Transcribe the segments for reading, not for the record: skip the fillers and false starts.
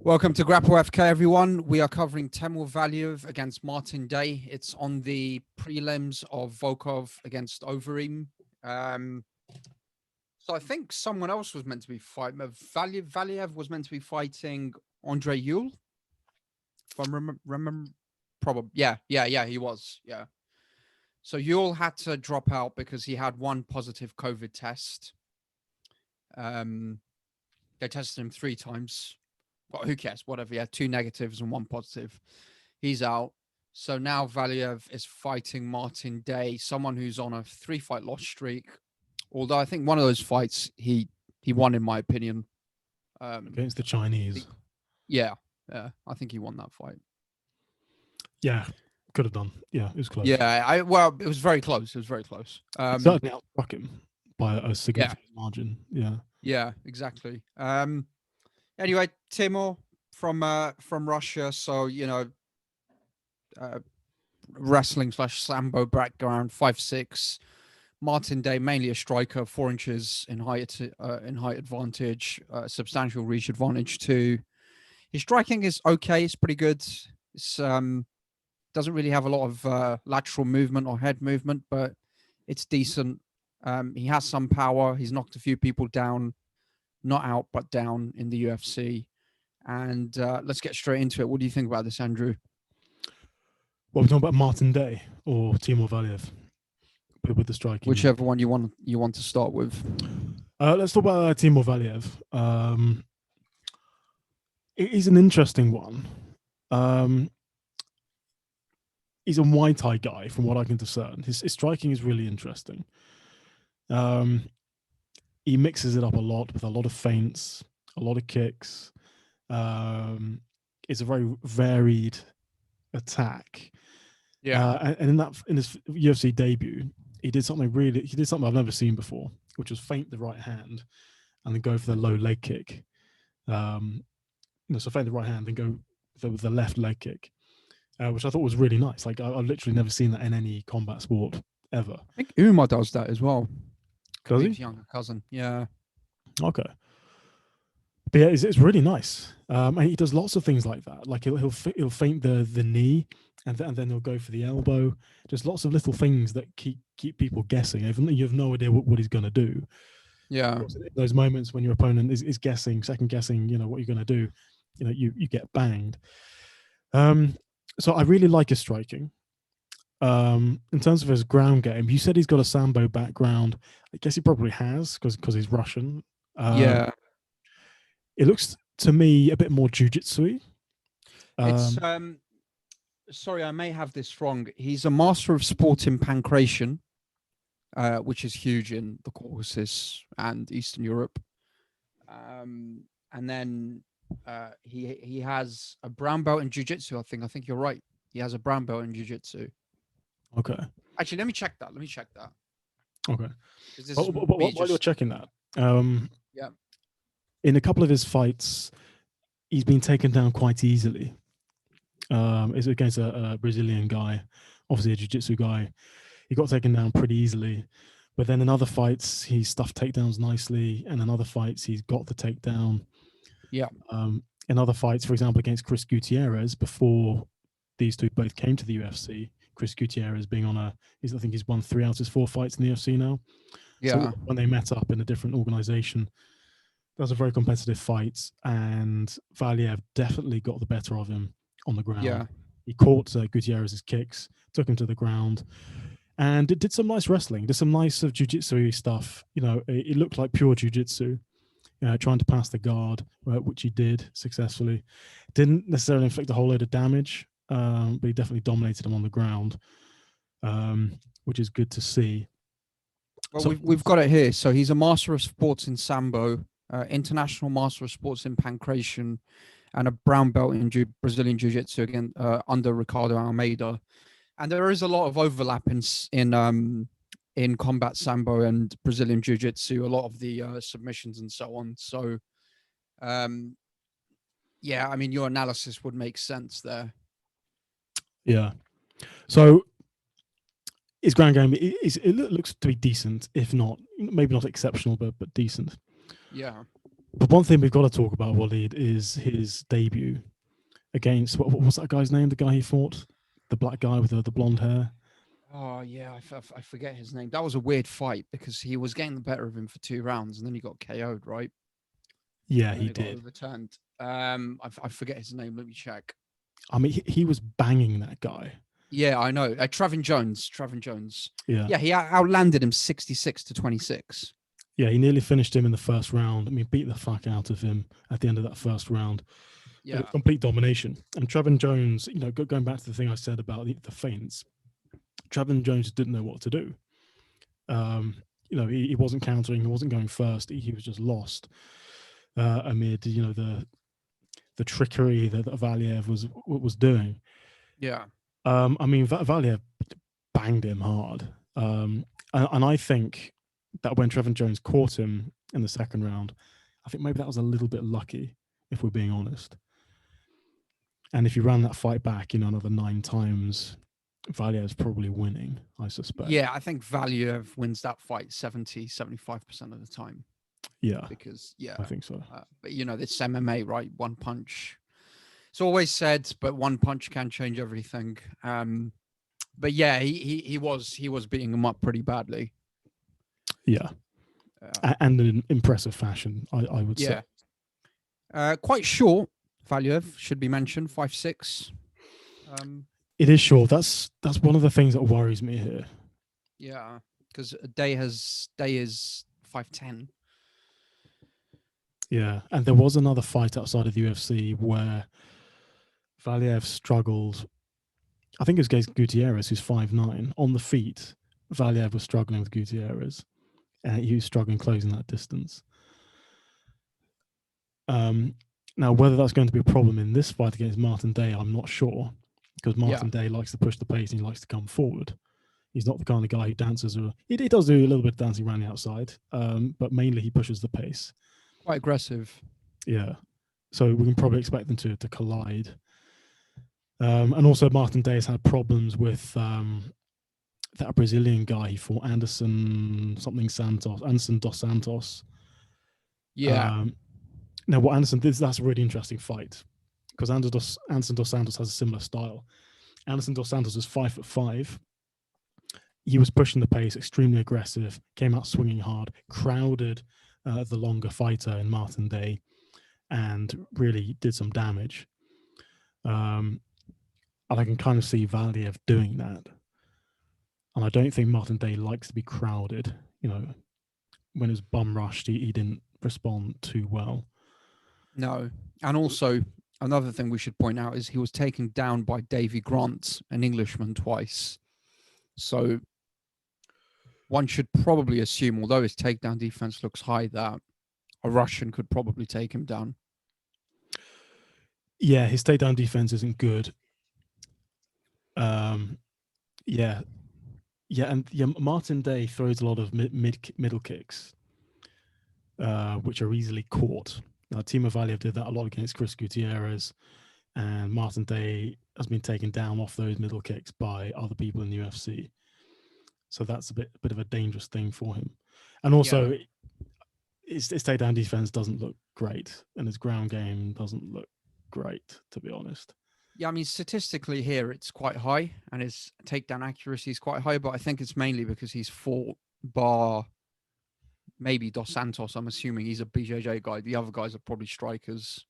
Welcome to Grapple FK, everyone. We are covering Timur Valiev against Martin Day. It's on the prelims of Volkov against Overeem. So I think someone else was meant to be fighting. Valiev was meant to be fighting Andre Yule. If I remember, probably. Yeah, he was. Yeah. So Yule had to drop out because he had one positive COVID test. They tested him 3 times. Well, who cares? Whatever. He had 2 negatives and 1 positive. He's out. So now Valiev is fighting Martin Day, someone who's on a 3-fight loss streak. Although I think one of those fights he won, in my opinion. Against the Chinese. I think he won that fight. Yeah, could have done. Yeah, it was close. Yeah, it was very close. It was very close. Certainly outstruck him by a significant margin. Yeah. Yeah, exactly. Anyway, Timur from Russia, so wrestling / sambo background, 5'6". Martin Day mainly a striker, 4 inches in height advantage, substantial reach advantage too. His striking is okay. It's pretty good. It's doesn't really have a lot of lateral movement or head movement, but it's decent. He has some power. He's knocked a few people down. Not out, but down in the UFC. And let's get straight into it. What do you think about this, Andrew? What, we're talking about Martin Day or Timur Valiev with the striking? Whichever one you want to start with. Let's talk about Timur Valiev. He's an interesting one. He's a Muay Thai guy, from what I can discern. His striking is really interesting. He mixes it up a lot with a lot of feints, a lot of kicks. It's a very varied attack. Yeah, and in his UFC debut, he did something I've never seen before, which was feint the right hand and then go for the low leg kick. So feint the right hand and go with the left leg kick, which I thought was really nice. Like I've literally never seen that in any combat sport ever. I think Umar does that as well. Does he? His younger cousin. Yeah. Okay. But yeah, it's really nice. And he does lots of things like that. Like he'll feint the knee, and then he'll go for the elbow. Just lots of little things that keep people guessing. Even though you have no idea what he's going to do. Yeah. Those moments when your opponent is guessing, second guessing, what you're going to do, you get banged. So I really like his striking. In terms of his ground game, you said he's got a sambo background. I guess he probably has because he's Russian. Yeah. It looks to me a bit more jiu-jitsu-y. It's sorry, I may have this wrong. He's a master of sport in pankration, which is huge in the Caucasus and Eastern Europe. And then he has a brown belt in jiu-jitsu. I think you're right. He has a brown belt in jiu-jitsu. Okay. Actually, let me check that. Okay. While you're checking that, yeah. In a couple of his fights, he's been taken down quite easily. It's against a Brazilian guy, obviously a jiu-jitsu guy. He got taken down pretty easily. But then in other fights, he stuffed takedowns nicely. And in other fights, he's got the takedown. Yeah. In other fights, for example, against Chris Gutierrez, before these two both came to the UFC, Chris Gutierrez being I think he's won 3 out of his 4 fights in the UFC now. Yeah. So when they met up in a different organization, that was a very competitive fight, and Valiev definitely got the better of him on the ground. Yeah. He caught Gutierrez's kicks, took him to the ground, and it did some nice wrestling, did some nice jiu-jitsu stuff. It looked like pure jiu-jitsu, trying to pass the guard, which he did successfully. Didn't necessarily inflict a whole load of damage, but he definitely dominated him on the ground, which is good to see. Well, so, we've got it here. So he's a master of sports in sambo, international master of sports in pankration, and a brown belt in Brazilian jiu-jitsu again under Ricardo Almeida. And there is a lot of overlap in combat sambo and Brazilian jiu-jitsu. A lot of the submissions and so on. So, yeah, I mean, your analysis would make sense there. Yeah. So his ground game it looks to be decent, if not maybe not exceptional, but decent. Yeah. But one thing we've got to talk about, Waleed, is his debut against what was that guy's name? The guy he fought, the black guy with the blonde hair. Oh yeah, I forget his name. That was a weird fight because he was getting the better of him for 2 rounds and then he got KO'd, right? Yeah, And then he it got did. overturned. I forget his name. Let me check. I mean, he was banging that guy. Yeah, I know. Trevin Jones. Trevin Jones. Yeah. Yeah, he outlanded him 66-26. Yeah, he nearly finished him in the first round. I mean, beat the fuck out of him at the end of that first round. Yeah. Complete domination. And Trevin Jones, going back to the thing I said about the feints, Trevin Jones didn't know what to do. He wasn't countering, he wasn't going first. He was just lost amid, the trickery that Valiev was doing. Yeah. I mean, Valiev banged him hard. And I think that when Trevin Jones caught him in the second round, I think maybe that was a little bit lucky, if we're being honest. And if you ran that fight back, another 9 times, Valiev's probably winning, I suspect. Yeah, I think Valiev wins that fight 70-75% of the time. Yeah. Because, yeah. I think so. But, this MMA, right? One punch. It's always said, but one punch can change everything. But yeah, he was beating him up pretty badly. Yeah. And in an impressive fashion, I would say. Quite short, Valiev, should be mentioned, 5'6". It is short. That's one of the things that worries me here. Yeah, because Day is 5'10". Yeah, and there was another fight outside of the UFC where Valiev struggled. I think it was against Gutierrez, who's 5'9". On the feet, Valiev was struggling with Gutierrez. He was struggling closing that distance. Now, whether that's going to be a problem in this fight against Martin Day, I'm not sure, because Martin Day likes to push the pace and he likes to come forward. He's not the kind of guy who dances. He does do a little bit of dancing around the outside, but mainly he pushes the pace. Quite aggressive. Yeah. So we can probably expect them to collide. And also Martin Day has had problems with that Brazilian guy he fought, Anderson dos Santos. Yeah. Now, what Anderson did, that's a really interesting fight because Anderson dos Santos has a similar style. Anderson dos Santos is 5'5". He was pushing the pace, extremely aggressive, came out swinging hard, crowded the longer fighter in Martin Day, and really did some damage. And I can kind of see Valiev doing that. And I don't think Martin Day likes to be crowded. When it was bum rushed, he didn't respond too well. No. And also, another thing we should point out is he was taken down by Davy Grant, an Englishman, twice. So one should probably assume, although his takedown defense looks high, that a Russian could probably take him down. Yeah, his takedown defense isn't good. Martin Day throws a lot of middle kicks, which are easily caught. Now, Timur Valiev did that a lot against Chris Gutierrez, and Martin Day has been taken down off those middle kicks by other people in the UFC. So that's a bit of a dangerous thing for him. And also, his takedown defense doesn't look great, and his ground game doesn't look great, to be honest. Yeah, I mean, statistically here, it's quite high, and his takedown accuracy is quite high, but I think it's mainly because he's fought bar maybe Dos Santos. I'm assuming he's a BJJ guy. The other guys are probably strikers.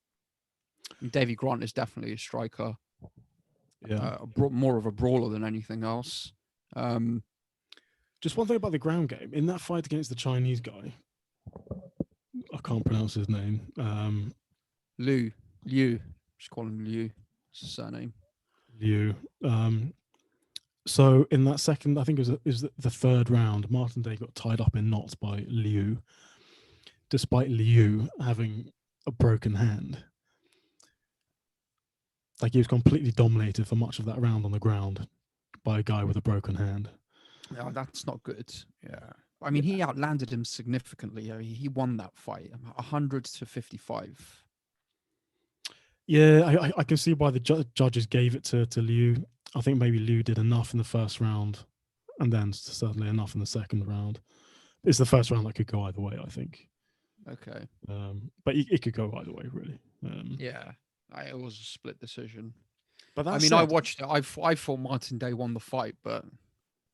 And Davy Grant is definitely a striker. Yeah. More of a brawler than anything else. Just one thing about the ground game. In that fight against the Chinese guy, I can't pronounce his name. Liu. Just call him Liu. It's his surname. Liu. So in that second, I think it was the third round, Martin Day got tied up in knots by Liu, despite Liu having a broken hand. Like, he was completely dominated for much of that round on the ground by a guy with a broken hand. No, that's not good. Yeah. I mean, he outlanded him significantly. He won that fight, 100-55. Yeah, I can see why the judges gave it to Liu. I think maybe Liu did enough in the first round, and then certainly enough in the second round. It's the first round that could go either way, I think. Okay. But it could go either way, really. Yeah. It was a split decision. But that I mean, I said, watched it. I thought Martin Day won the fight, but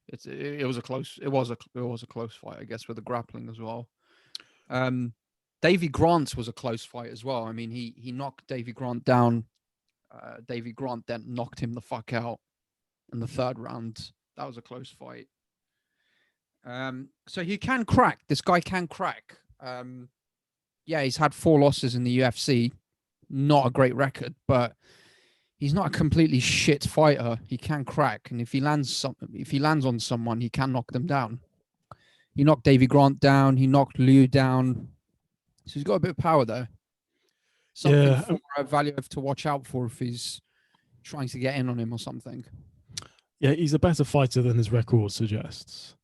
it was a close. It was a close fight, I guess, with the grappling as well. Davy Grant's was a close fight as well. I mean, he knocked Davy Grant down. Davy Grant then knocked him the fuck out in the third round. That was a close fight. So he can crack. This guy can crack. Yeah, he's had 4 losses in the UFC. Not a great record, but he's not a completely shit fighter. He can crack, and if he lands on someone, he can knock them down. He knocked Davy Grant down. He knocked Liu down. So he's got a bit of power there. Something for Valiev to watch out for if he's trying to get in on him or something. Yeah, he's a better fighter than his record suggests.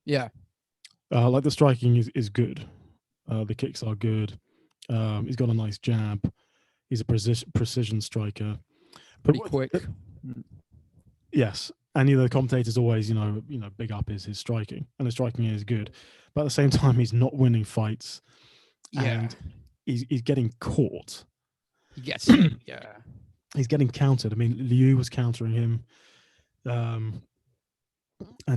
Yeah. Like the striking is good. The kicks are good. He's got a nice jab. He's a precision striker. Pretty quick. Yes. And the commentators always, big up his striking. And the striking is good. But at the same time, he's not winning fights. Yeah. And he's getting caught. He gets hit, yeah. He's getting countered. I mean, Liu was countering him. And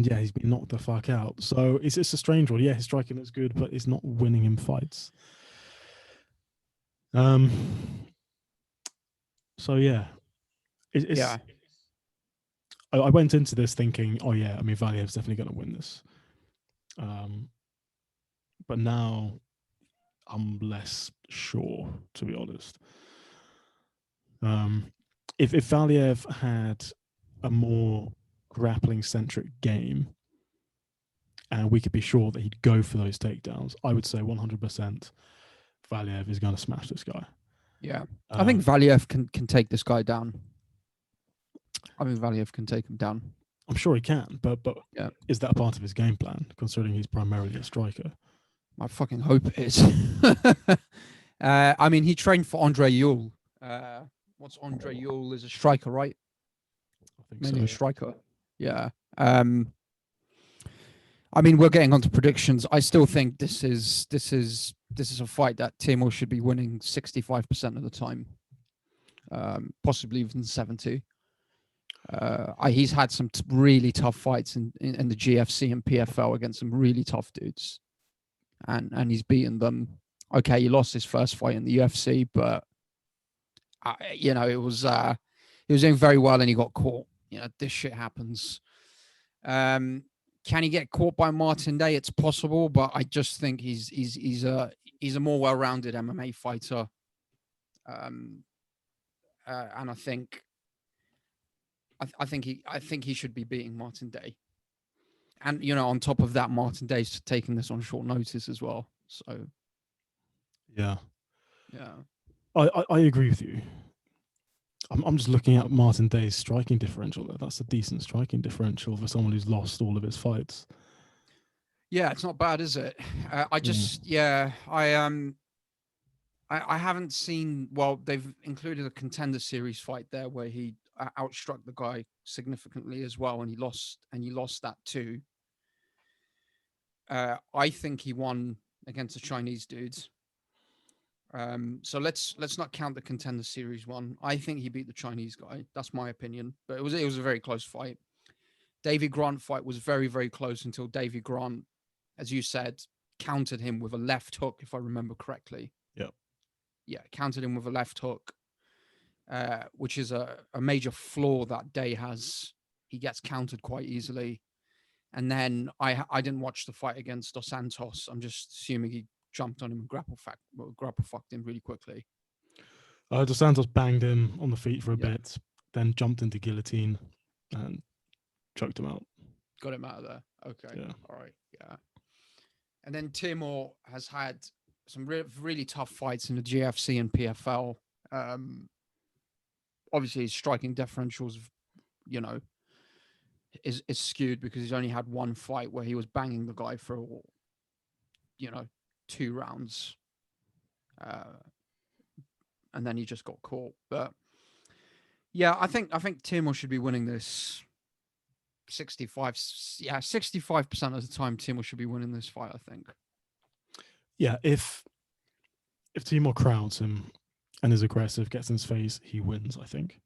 yeah, he's been knocked the fuck out. So it's a strange one. Yeah, his striking is good, but it's not winning him fights. So yeah. Yeah. I went into this thinking, oh yeah, I mean, Valiev's definitely going to win this. But now I'm less sure, to be honest. If Valiev had a more grappling-centric game, and we could be sure that he'd go for those takedowns, I would say 100% Valiev is going to smash this guy. Yeah. I think Valiev can take this guy down. I mean, Valiev can take him down. I'm sure he can, but yeah. Is that part of his game plan, considering he's primarily a striker? I fucking hope it is. I mean, he trained for Andre Ewell. What's Andre Ewell is a striker, right? I think Mainly so, a striker. Yeah. I mean, we're getting onto predictions. I still think this is a fight that Timur should be winning 65% of the time, possibly even 70. He's had some really tough fights in the GFC and PFL against some really tough dudes, and he's beaten them. Okay, he lost his first fight in the UFC, but it was he was doing very well and he got caught. This shit happens. Can he get caught by Martin Day? It's possible, but I just think he's a more well-rounded MMA fighter, and I think he should be beating Martin Day. And on top of that, Martin Day's taking this on short notice as well. So yeah. I agree with you. I'm just looking at Martin Day's striking differential there. That's a decent striking differential for someone who's lost all of his fights. Yeah, it's not bad, is it? I haven't seen. Well, they've included a contender series fight there where he outstruck the guy significantly as well, and he lost that too. I think he won against the Chinese dudes. So let's not count the contender series one. I think he beat the Chinese guy. That's my opinion. But it was a very close fight. Davy Grant fight was very, very close until Davy Grant, as you said, countered him with a left hook, if I remember correctly. Yeah, countered him with a left hook, which is a major flaw that Day has. He gets countered quite easily. And then I didn't watch the fight against Dos Santos. I'm just assuming he jumped on him and grapple fucked him really quickly. Dos Santos banged him on the feet for a bit, then jumped into guillotine and choked him out. Got him out of there. Okay. Yeah. All right. Yeah. And then Timur has had some really tough fights in the GFC and PFL. Obviously, his striking differentials, is skewed because he's only had one fight where he was banging the guy for, 2 rounds. And then he just got caught. But yeah, I think Timur should be winning this 65% of the time. Timur should be winning this fight, I think. Yeah, if if Timur crowds him and is aggressive, gets in his face, he wins, I think.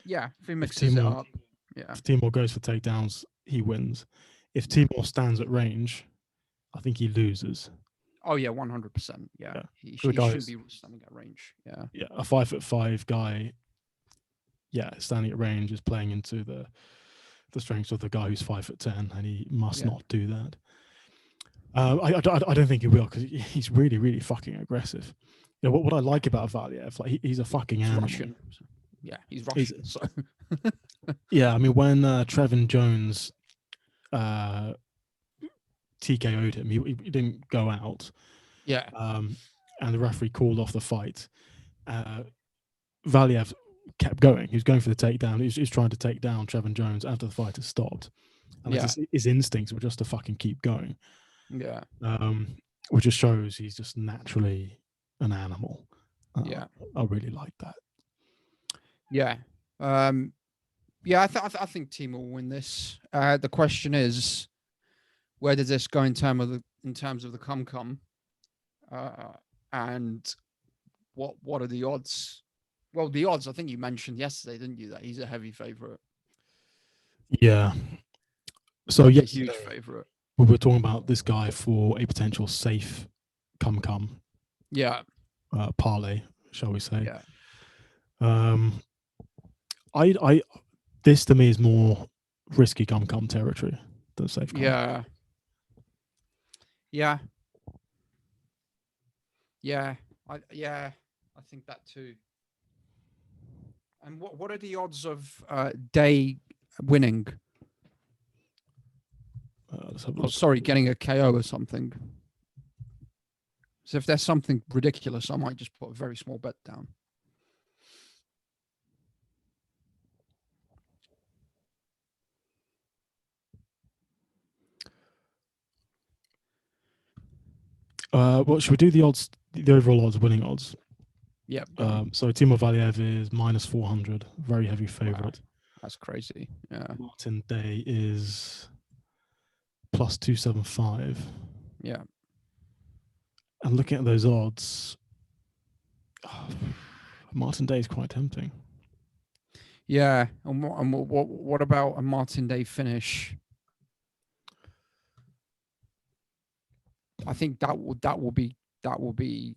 Yeah, if he mixes it up. Yeah. If Timur goes for takedowns, he wins. If Timur stands at range, I think he loses. Oh yeah, 100%. Yeah. He The guy shouldn't be standing at range. Yeah. Yeah, a 5'5" guy, standing at range is playing into the strengths of the guy who's 5'10", and he must not do that. I don't think he will, because he's really, really fucking aggressive. You know, what I like about Valiev, like he's a fucking animal. Russian. Yeah, he's Russian. So yeah, I mean, when Trevin Jones TKO'd him, he didn't go out. Yeah. And the referee called off the fight. Valiev kept going. He was going for the takedown. He was trying to take down Trevin Jones after the fight had stopped. And his instincts were just to fucking keep going. Yeah. Which just shows he's just naturally an animal. Yeah. I really like that. Yeah. Yeah, I think Timur will win this. The question is, where does this go in terms of the come? And what are the odds? Well, the odds, I think you mentioned yesterday, didn't you, that he's a heavy favorite? Yeah. So a huge favorite. We were talking about this guy for a potential safe come. Yeah. Parlay, shall we say? Yeah. This to me is more risky come territory than safe come. Yeah. Yeah. Yeah. I think that too. And what are the odds of Day winning? Getting a KO or something. So if there's something ridiculous, I might just put a very small bet down. Well, should we do the odds, the overall odds, winning odds? Yeah. So Timur Valiev is -400, very heavy favorite. Wow. That's crazy. Yeah. Martin Day is +275. Yeah. And looking at those odds, Martin Day is quite tempting. Yeah. And what about a Martin Day finish? I think that will be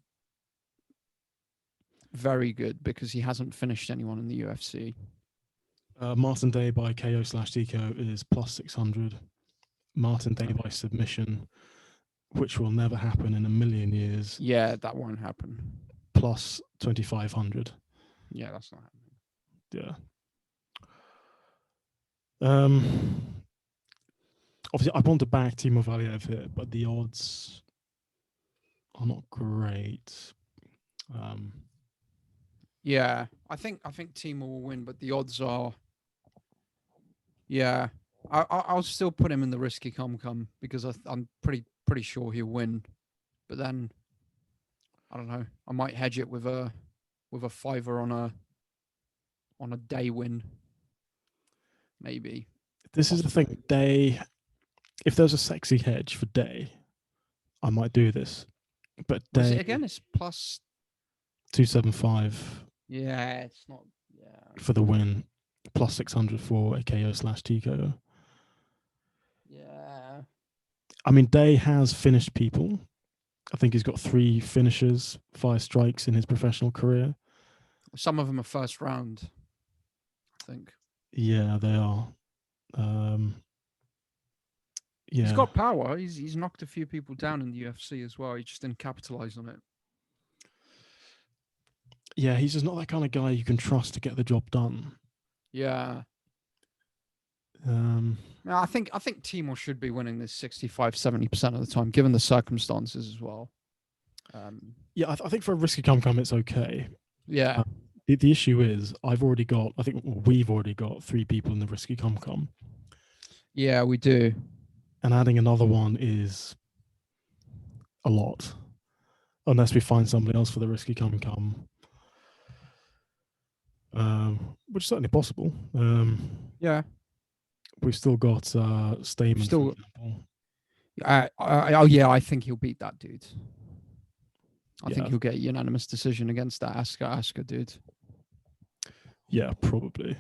very good, because he hasn't finished anyone in the UFC. Martin Day by KO/TKO is +600. Martin Day by submission, which will never happen in a million years. Yeah, that won't happen. +2500. Yeah, that's not happening. Yeah. Obviously, I want to back Timur Valiev here, but the odds are not great. Yeah, I think Timur will win, but the odds are. Yeah, I'll still put him in the risky come, because I'm pretty sure he'll win, but then I don't know. I might hedge it with a fiver on a Day win. Maybe. This is the thing. Day. If there's a sexy hedge for Day, I might do this. But Day again, it's +275. Yeah, it's not. Yeah. For the win, +600 for a KO/TKO. Yeah. I mean, Day has finished people. I think he's got 3 finishes, 5 strikes in his professional career. Some of them are first round, I think. Yeah, they are. Yeah. He's got power. He's knocked a few people down in the UFC as well. He just didn't capitalize on it. Yeah, he's just not that kind of guy you can trust to get the job done. Yeah. I think Timur should be winning this 65-70% of the time, given the circumstances as well. Yeah, I think for a risky come, it's okay. Yeah. The issue is we've already got 3 people in the risky come. Yeah, we do. And adding another one is a lot, unless we find somebody else for the risky come. Which is certainly possible. Yeah. We've still got Stamann, for example. I think he'll beat that dude. I think he'll get a unanimous decision against that Asker dude. Yeah, probably.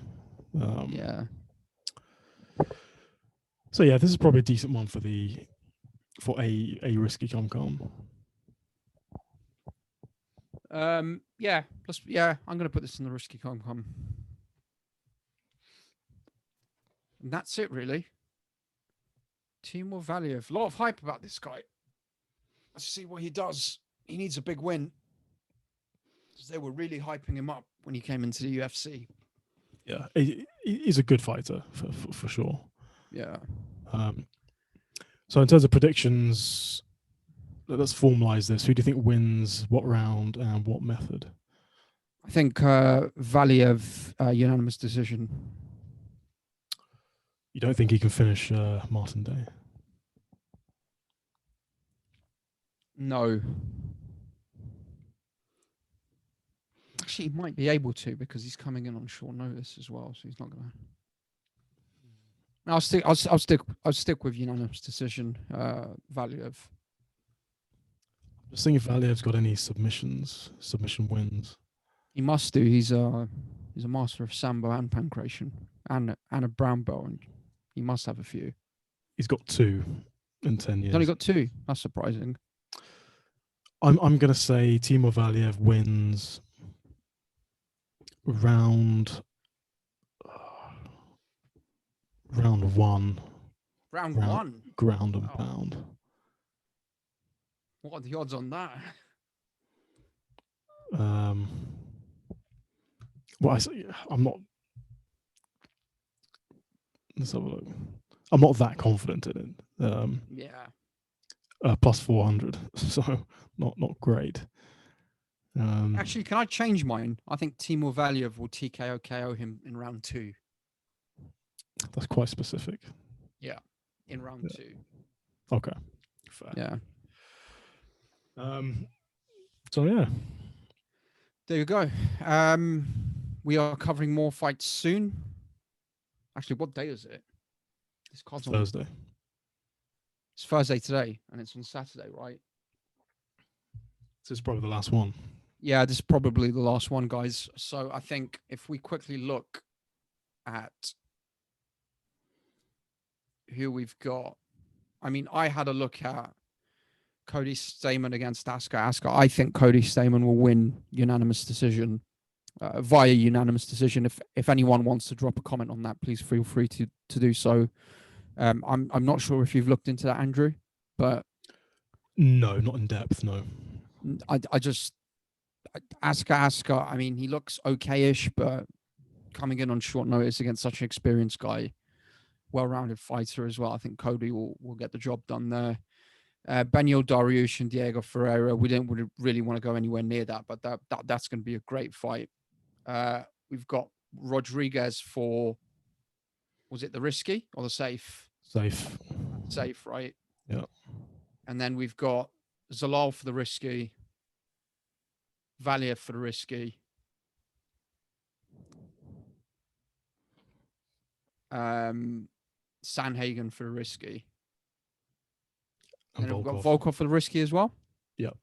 Yeah. So yeah, this is probably a decent one for a risky com. Yeah. Plus, yeah, I'm gonna put this in the risky com. And that's it, really. Timur Valiev. A lot of hype about this guy. Let's see what he does. He needs a big win. Because they were really hyping him up when he came into the UFC. Yeah, he's a good fighter for sure. Yeah. So in terms of predictions, let's formalize this. Who do you think wins what round and what method? I think Valiev unanimous decision. You don't think he can finish Martin Day? No. Actually, he might be able to because he's coming in on short notice as well, so he's not gonna. I'll stick with unanimous decision. Valiev. Just seeing if Valiev's got any submission wins. He must do. He's a master of sambo and pancration and a brown belt, and he must have a few. He's got 2 in 10 years. He's only got 2. That's surprising. I'm gonna say Timur Valiev wins round 1. Round 1. Ground and pound. What are the odds on that? Well, I'm not. Let's have a look. I'm not that confident in it. Yeah. Plus 400, so not great. Actually, can I change mine? I think Timur Valiev will TKO KO him in round 2. That's quite specific. Yeah, in round 2. Okay, fair. Yeah. So yeah, there you go. We are covering more fights soon. Actually, what day is it? This card's Thursday. It's Thursday today, and it's on Saturday, right? This is probably the last one. Yeah, this is probably the last one, guys. So I think if we quickly look at who we've got, I mean, I had a look at Cody Stamann against Asker. I think Cody Stamann will win unanimous decision, via unanimous decision. If anyone wants to drop a comment on that, please feel free to do so. I'm not sure if you've looked into that, Andrew, but no, not in depth. No, I just Asker. I mean, he looks okay-ish, but coming in on short notice against such an experienced guy, well-rounded fighter as well, I think Cody will get the job done there. Benio Dariush and Diego Ferreira, we didn't really want to go anywhere near that, but that's going to be a great fight. We've got Rodriguez for, was it the risky or the safe? Safe, right? Yeah. And then we've got Zalal for the risky, Valiev for the risky, Sandhagen for the risky. And we've got Volkov for the risky as well. Yep.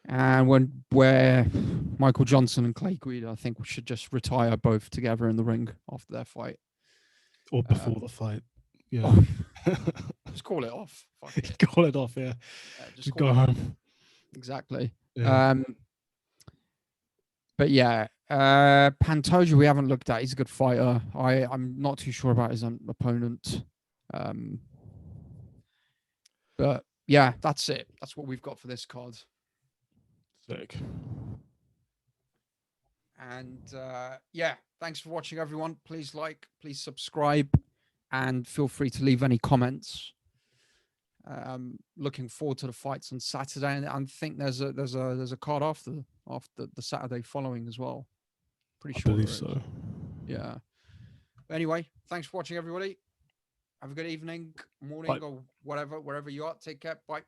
And where Michael Johnson and Clay Guida, I think we should just retire both together in the ring after their fight. Or before the fight. Yeah. Just call it off. Fuck it. Call it off, yeah. Just go home. Exactly. Yeah. But yeah, Pantoja we haven't looked at. He's a good fighter. I'm not too sure about his opponent. But yeah, that's it. That's what we've got for this card. Sick. And yeah, thanks for watching, everyone. Please like, please subscribe, and feel free to leave any comments. Looking forward to the fights on Saturday, and I think there's a card after the Saturday following as well. Pretty sure. I believe so. Yeah. But anyway, thanks for watching, everybody. Have a good evening, morning, or whatever, wherever you are. Take care. Bye.